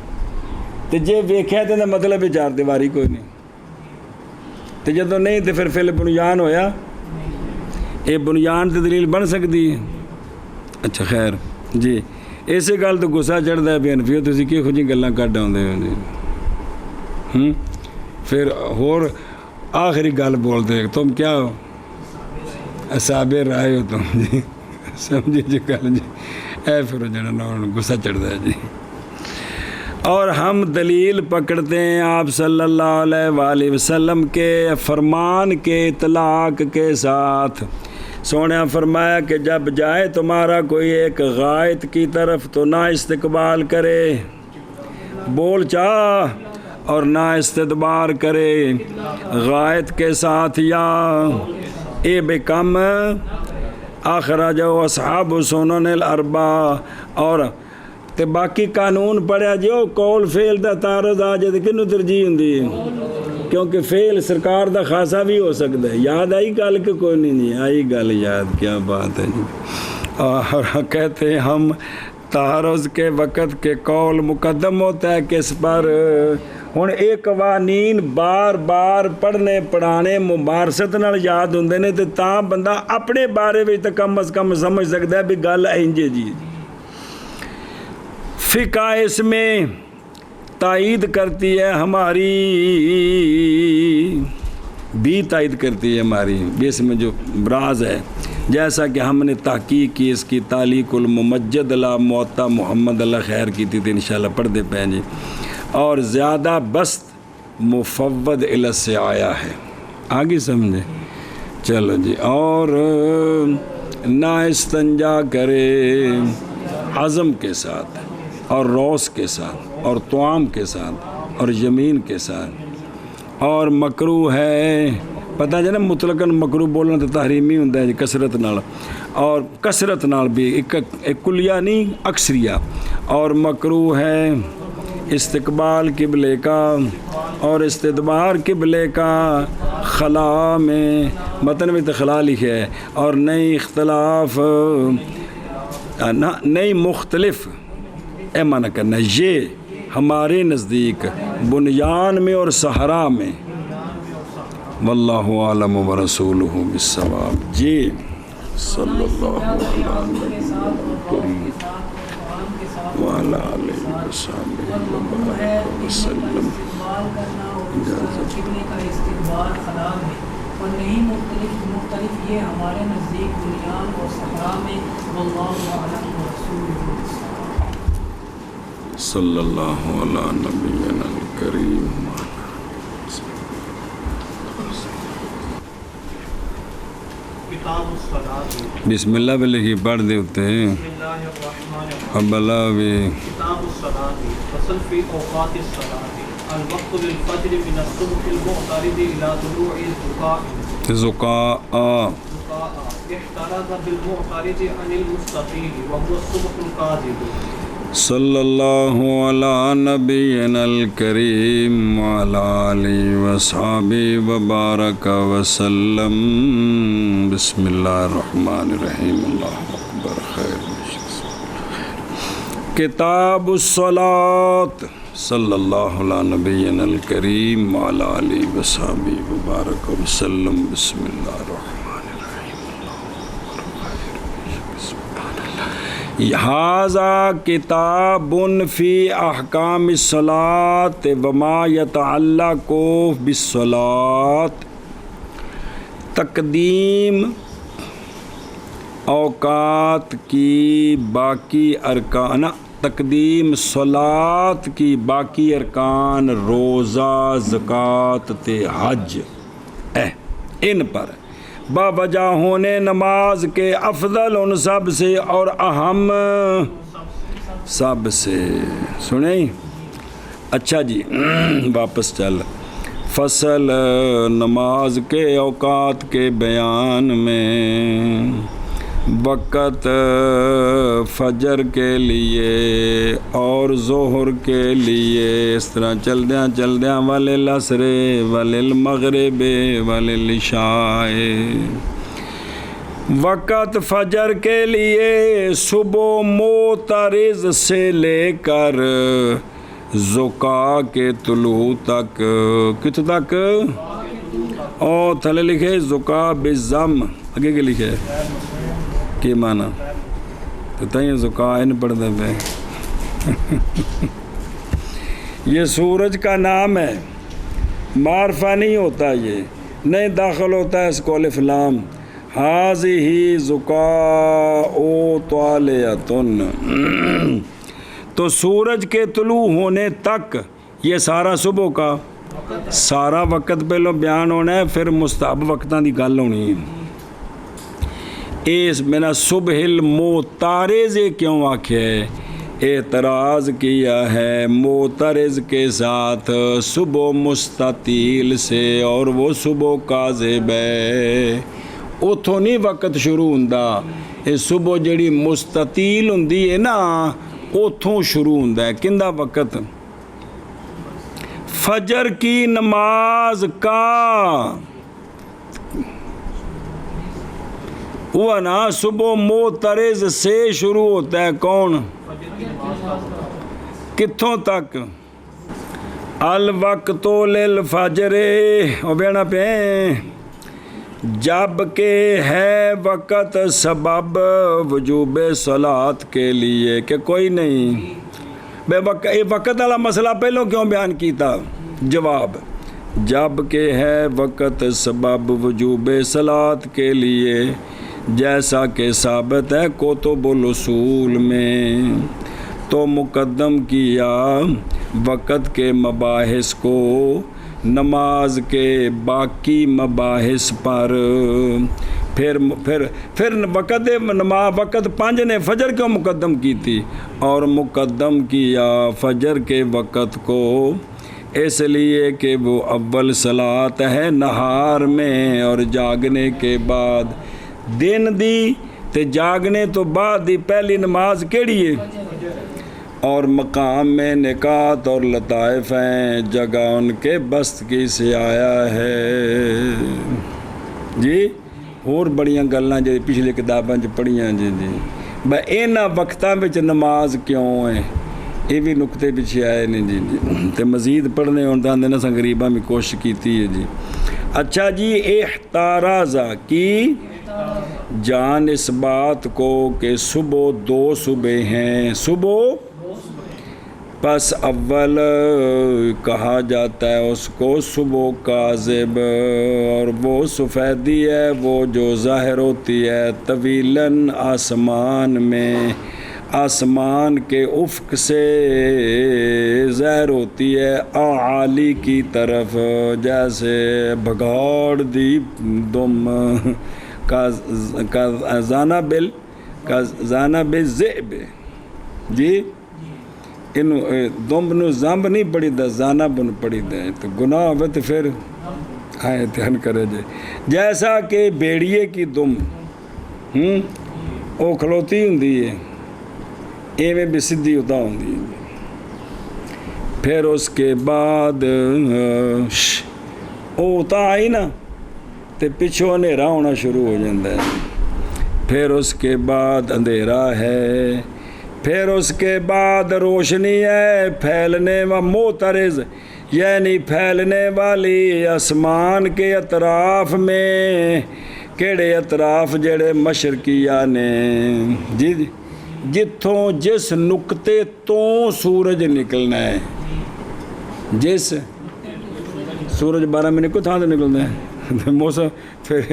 تے جے ویکھیا تے مطلب ہے چار دیواری کوئی نہیں تے جدوں نہیں تے پھر فعل بنیان ہویا یہ بنیان تے دلیل بن سکتی ہے. اچھا خیر جی اسی گل تو غصہ چڑھتا ہے بینفیو تسی کہو جی گلاں کڈ آؤندے ہو جی پھر ہور آخری گل بولتے تم کیا ہو اصحاب رائے ہو تم جی سمجھے جی گل جی اے پھر جڑا نا غصہ چڑھتا ہے جی. اور ہم دلیل پکڑتے ہیں آپ صلی اللہ علیہ وآلہ وسلم کے فرمان کے اطلاق کے ساتھ. سونے فرمایا کہ جب جائے تمہارا کوئی ایک غائط کی طرف تو نہ استقبال کرے بول چاہ اور نہ استدبار کرے غائط کے ساتھ یا اے بے کم اخرجہ اصحاب سنن الاربعہ اور تے باقی قانون پڑھیا جی وہ قول فعل دا تعارض آ جائے کنوں ترجیح ہوندی ہے کیونکہ فعل سرکار دا خاصا بھی ہو سکتا ہے یاد آئی گل کہ کوئی نہیں آئی گل یاد کیا بات ہے جی اور کہتے ہیں ہم تعارض کے وقت کے قول مقدم ہوتا ہے کس پر ہن یہ قوانین بار بار پڑھنے پڑھانے ممارست نال یاد ہوندے نے تے تاں بندہ اپنے بارے وچ تے کم از کم سمجھ سکتا ہے بھی گل اینجے جی فقہ اس میں تائید کرتی ہے ہماری بھی تائید کرتی ہے ہماری اس میں جو راز ہے جیسا کہ ہم نے تحقیق کی اس کی تعلیق الممجد لا معطا محمد اللہ خیر کی تھی انشاءاللہ پڑھتے پہ جی اور زیادہ بست مفوض الی سے آیا ہے آگے سمجھے چلو جی اور نہ استنجا کرے عزم کے ساتھ اور روس کے ساتھ اور طعام کے ساتھ اور یمین کے ساتھ اور مکروہ ہے پتہ ہے نا مطلقاً مکروہ بولنا تو تحریمی ہوتا ہے جی کثرت نال اور کثرت نال بھی ایک کلیہ نہیں اکثریہ اور مکروہ ہے استقبال قبلے کا اور استدبار قبلے کا خلا میں متن میں تو خلا لکھے ہے اور نئی اختلاف نئی مختلف اے معنی کرنا یہ ہمارے نزدیک بنیان میں اور صحرا میں واللہ عالم ورسولہ بالصواب جی صلی اللہ علیہ وسلم اور نہیں مختلف یہ ہمارے نزدیک بنیان اور صحرا میں واللہ عالم ورسولہ صلی اللہ علی نبینا الکریم بسم اللہ بھی لکھی پڑھ دے ہوتے ہیں ابلا بھی کتاب الصلاۃ فصل فی اوقات الصلاۃ الوقت للفجر من الصبح المعترض الى طلوع زقاء احترز بالمعترض عن المستقيم وهو الصبح الكاذب صلی اللہ علی نبینا الکریم وعلی آلہ وصحبہ وبارک وسلم بسم اللہ الرحمن الرحیم اللہ اکبر خیر کتاب الصلاۃ صلی اللہ علی نبینا الکریم وعلی آلہ وصحبہ وبارک وسلم بسم اللہ الرحمن ھذا کتاب فی احکام الصلاۃ وما یتعلق بالصلاۃ تقدیم اوقات کی باقی ارکان تقدیم صلاۃ کی باقی ارکان روزہ زکوٰۃ تے حج ان پر باوجہ ہونے نماز کے افضل ان سب سے اور اہم سب سے سنیں اچھا جی واپس چل فصل نماز کے اوقات کے بیان میں وقت فجر کے لیے اور ظہر کے لیے اس طرح چلدیاں وللعصر وللمغرب وللعشاء وقت فجر کے لیے صبح معترض سے لے کر زکا کے طلوع تک کت تک اور تھلے لکھے زکا بالضم آگے کے لکھے کی معنی تو تئیں زکائن پڑھ دے پہ یہ سورج کا نام ہے معرفہ نہیں ہوتا یہ نہیں داخل ہوتا ہے اس کو الف لام ھذہ زکاء طالعۃ تو سورج کے طلوع ہونے تک یہ سارا صبح کا سارا وقت پہلو بیان ہونا ہے پھر مستحب وقتاں دی گل ہونی ہے اس میں نے صبح المعترض کیوں آکھے اعتراض کیا ہے معترض کے ساتھ صبح مستطیل سے اور وہ صبح کاذب ہے اتھوں نہیں وقت شروع ہوندا یہ صبح جڑی مستطیل ہوندی ہے نا اتوں شروع ہوتا ہے کندا وقت فجر کی نماز کا وہ نا صبح موترز سے شروع ہوتا ہے کون کتھوں تک الوقت للفجر او بینا پہ جب کہ ہے وقت سبب وجوب صلاۃ کے لیے کہ کوئی نہیں بے وقت والا مسئلہ پہلوں کیوں بیان کیتا جواب جب کہ ہے وقت سبب وجوب صلاۃ کے لیے جیسا کہ ثابت ہے کتب الاصول میں تو مقدم کیا وقت کے مباحث کو نماز کے باقی مباحث پر پھر وقت 5 نے فجر کیوں مقدم کی تھی اور مقدم کیا فجر کے وقت کو اس لیے کہ وہ اول صلاۃ ہے نہار میں اور جاگنے کے بعد دن دی تے جاگنے تو بعد دی پہلی نماز کیڑی ہے اور مقام میں نکات اور لطائف ہیں جگہ ان کے بست کی سے آیا ہے جی اور بڑیاں گلاں جی پچھلی کتاباں چ پڑھیاں جی انہاں وقتاں وچ نماز کیوں ہے یہ بھی نقطے پیچھے آئے نے جی تے مزید پڑھنے ہون تاں نہ غریباں بھی کوشش کیتی ہے جی اچھا جی احتراز کی جان اس بات کو کہ صبح 2 صبح ہیں صبح پس اول کہا جاتا ہے اس کو صبح کاذب اور وہ سفیدی ہے وہ جو ظاہر ہوتی ہے طویلاً آسمان میں آسمان کے افق سے ظاہر ہوتی ہے اعالی کی طرف جیسے بھگوڑ دی دم کا زانا بالذئب جی انو دم نو زمب نہیں پڑی دا زانا بن پڑی دا تو گناہ ہوئے تو پھر آئے دھیان کرے جائے جیسا کہ بیڑیے کی دم او کھلوتی ہوندی ہے ایویں بھی سدھی ہوتا ہوندی ہے پھر اس کے بعد او ہوتا آئی نا تے پچھو اندھیرا ہونا شروع ہو جاتا ہے پھر اس کے بعد اندھیرا ہے پھر اس کے بعد روشنی ہے پھیلنے و موترز یعنی پھیلنے والی آسمان کے اطراف میں کیڑے اطراف جڑے مشرقیہ نے جی جتھوں جس نقطے تو سورج نکلنا ہے جس سورج 12 منٹ کو تھان سے نکلنا ہے موسم پھر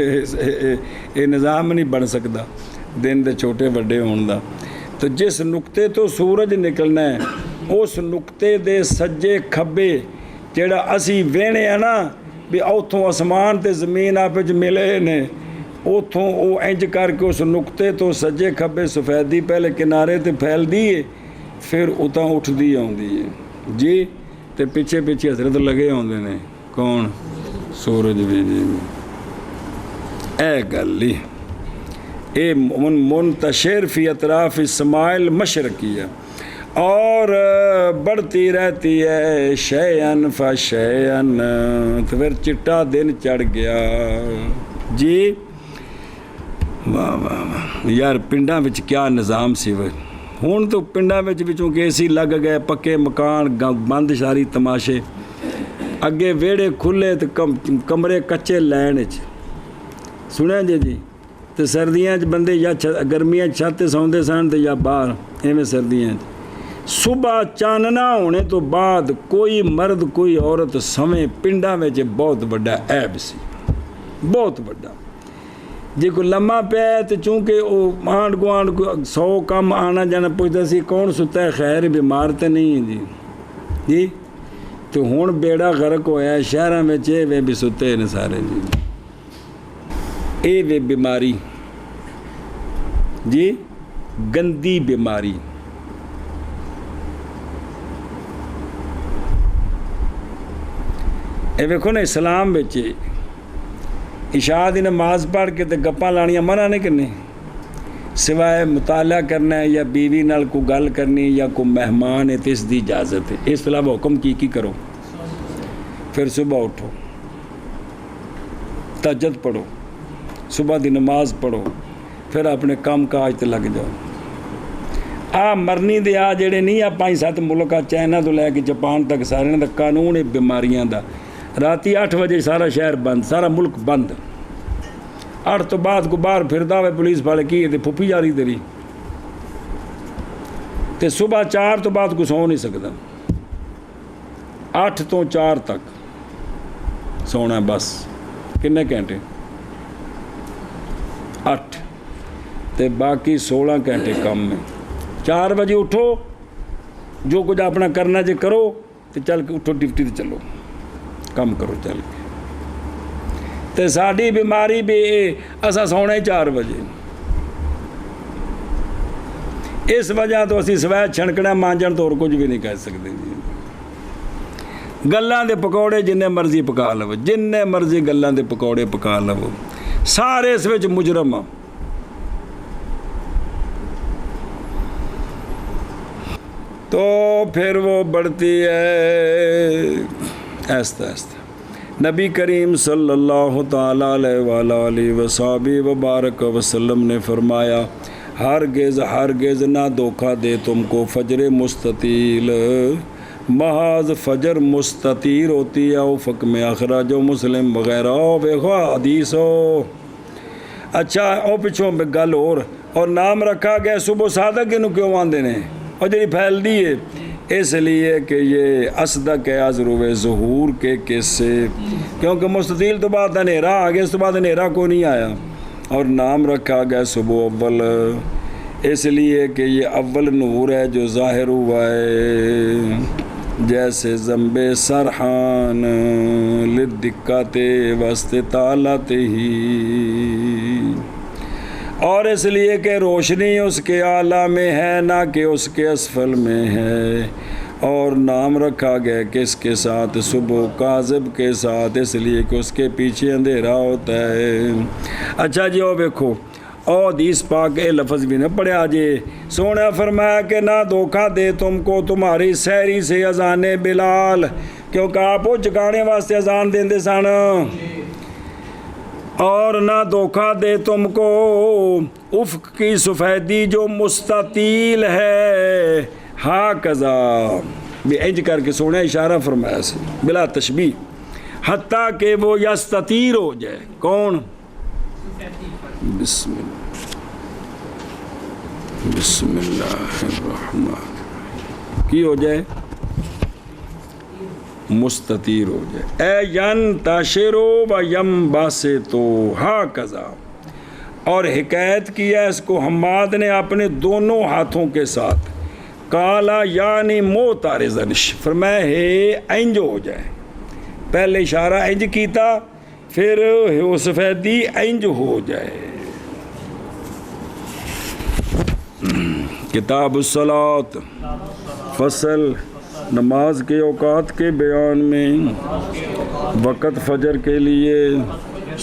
یہ نظام نہیں بن سکتا دن دے چھوٹے وڈے ہون دا تو جس نقطے تو سورج نکلنا ہے اس نقطے دے سجے کھبے جڑا اسی وینے ہیں نا بھی اتھوں آسمان تے زمین آپ وچ ملے نے اتھوں او انج کر کے اس نقطے تو سجے کھبے سفیدی پہلے کنارے تے پھیل دیے پھر اتاں اٹھ دی آوندی ہے جی تے پیچھے پیچھے حضرت لگے ہوندے نے کون سورج بھی جی اے گلی اے منتشر فی اطراف السماء مشرقیہ اور بڑھتی رہتی ہے شیئن فشیئن تو پھر چٹا دن چڑھ گیا جی واہ واہ واہ یار پنڈاں وچ کیا نظام سی وہ ہون تو پنڈاں وچ وچوں کہ اسی لگ گئے پکے مکان بند شاری تماشے اگے ویڑے کھلے تو کمرے کچے لین سنیا جی تو سردیاں بندے یا گرمیاں چھت سوندے سن تو یا باہر ایویں سردیاں صبح چاننا ہونے تو بعد کوئی مرد کوئی عورت سمیں پنڈاں وچ بہت بڑا عیب سی بہت بڑا جی کوئی لمحہ پیا تو چونکہ وہ آنڈ گوانڈ کو 100 کم آنا جانا پوچھتا سی کون ستا ہے خیر بیمار تو نہیں ہے جی تو ہون بیڑا غرق ہویا شہراں وچ اے بھی ستے نے سارے جی اے وے بیماری جی گندی بیماری اے ویکھو نا اسلام وچ عشاء دی نماز پڑھ کے تے گپاں لانیاں منع نہیں کرنے سوائے مطالعہ کرنا ہے یا بیوی نال کو گل کرنی یا کوئی مہمان ہے تو اس دی اجازت ہے. اس علاوہ حکم کی کرو. پھر صبح اٹھو, تہجد پڑھو, صبح دی نماز پڑھو, پھر اپنے کام کاج تے لگ جاؤ. مرنی دے جڑے نہیں 5-7 ملک چائنا تو لے کے جاپان تک سارے دا قانون ہے بیماریاں دا. راتی 8 بجے سارا شہر بند, سارا ملک بند. 8 تو بعد کو باہر پھردا ہوئے پولیس والے کی تے پھپھی جاری تیری. تے صبح 4 تو بعد کو سو نہیں سکتا. 8 تو 4 تک سونا بس. کنے گھنٹے؟ 8 تے باقی 16 گھنٹے کم میں. 4 بجے اٹھو, جو کچھ اپنا کرنا جے کرو, تو چل کے اٹھو ڈیوٹی تے چلو, کام کرو چل کے. تے ساڈی بیماری بھی اساں سونا ہی 4 بجے. اس وجہ تو اسی سوائے چھنکنا مانجن تو اور کچھ بھی نہیں کہہ سکتے جی. گلاں دے پکوڑے جننے مرضی پکا لو, جننے مرضی گلاں دے پکوڑے پکا لو, سارے اس وچ مجرم آ. تو پھر وہ بڑھتی ہے آہستہ آہستہ. نبی کریم صلی اللہ تعالیٰ علیہ وسلم وبارک وسلم نے فرمایا, ہرگز نہ دھوکہ دے تم کو فجر مستطیل. محض فجر مستطیر ہوتی ہے افق میں. اخراج مسلم وغیرہ. دیکھو حدیث ہو. اچھا او پچھوں گل اور نام رکھا گیا صبح صادق انہوں کیوں آندے نے اور جی پھیل دی ہے, اس لیے کہ یہ اصدق ہے از روئے ظہور کے قصے, کیونکہ مستطیل تو بعد اندھیرا آ گیا, اس تو بعد اندھیرا کو نہیں آیا. اور نام رکھا گیا صبح اول, اس لیے کہ یہ اول نور ہے جو ظاہر ہوا ہے. جیسے ذنب سرحان لدقت واستطالت ہی. اور اس لیے کہ روشنی اس کے اعلیٰ میں ہے نہ کہ اس کے اسفل میں ہے. اور نام رکھا گیا کس کے ساتھ؟ صبح کاذب کے ساتھ, اس لیے کہ اس کے پیچھے اندھیرا ہوتا ہے. اچھا جی, دیکھو حدیث پاک اے لفظ بھی نہ پڑھا جی. سونا فرمایا کہ نہ دھوکہ دے تم کو تمہاری سحری سے اذان بلال, کیونکہ آپ وہ جگانے واسطے اذان دیندے سن. اور نہ دھوکہ دے تم کو افق کی سفیدی جو مستطیل ہے. ہاں کذا بھی انج کر کے سونا اشارہ فرمایا سے بلا تشبیہ, حتیٰ کہ وہ یستطیر ہو جائے. کون؟ بسم اللہ الرحمن. کی ہو جائے؟ مستطیر ہو جائے. اے ینتشر و ینبسط. ہاکذا. اور حکایت کیا اس کو حماد نے اپنے دونوں ہاتھوں کے ساتھ. کالا یعنی معترضاً, فرمایا ہے انج ہو جائے. پہلے اشارہ انج کیتا, پھر وہ سفیدی انج ہو جائے. کتاب الصلاۃ فصل نماز کے اوقات کے بیان میں. وقت فجر کے لیے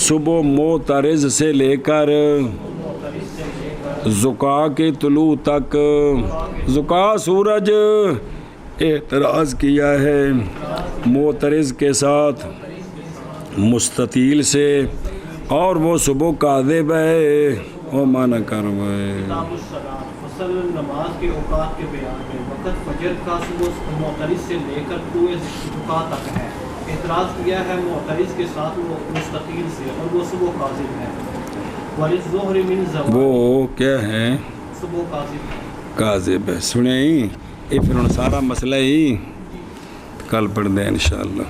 صبح معترض سے لے کر زکا کے طلوع تک. زکا سورج اعتراض کیا ہے معترض کے ساتھ مستطیل سے, اور وہ صبح کاذب ہے. وہ معنی کروائے فصل نماز کے اوقات کے بیان میں. وقت فجر کا صبح معترض سے لے کر طلوع زکا تک ہے. اعتراض کیا ہے معترض کے ساتھ وہ مستطیل سے, اور وہ صبح کاذب ہے. وللظہر من زوال. وہ کیا ہے؟ صبح کاذب ہے. سنیں یہ پھر سارا مسئلہ ہی کل پڑھ دیں انشاءاللہ.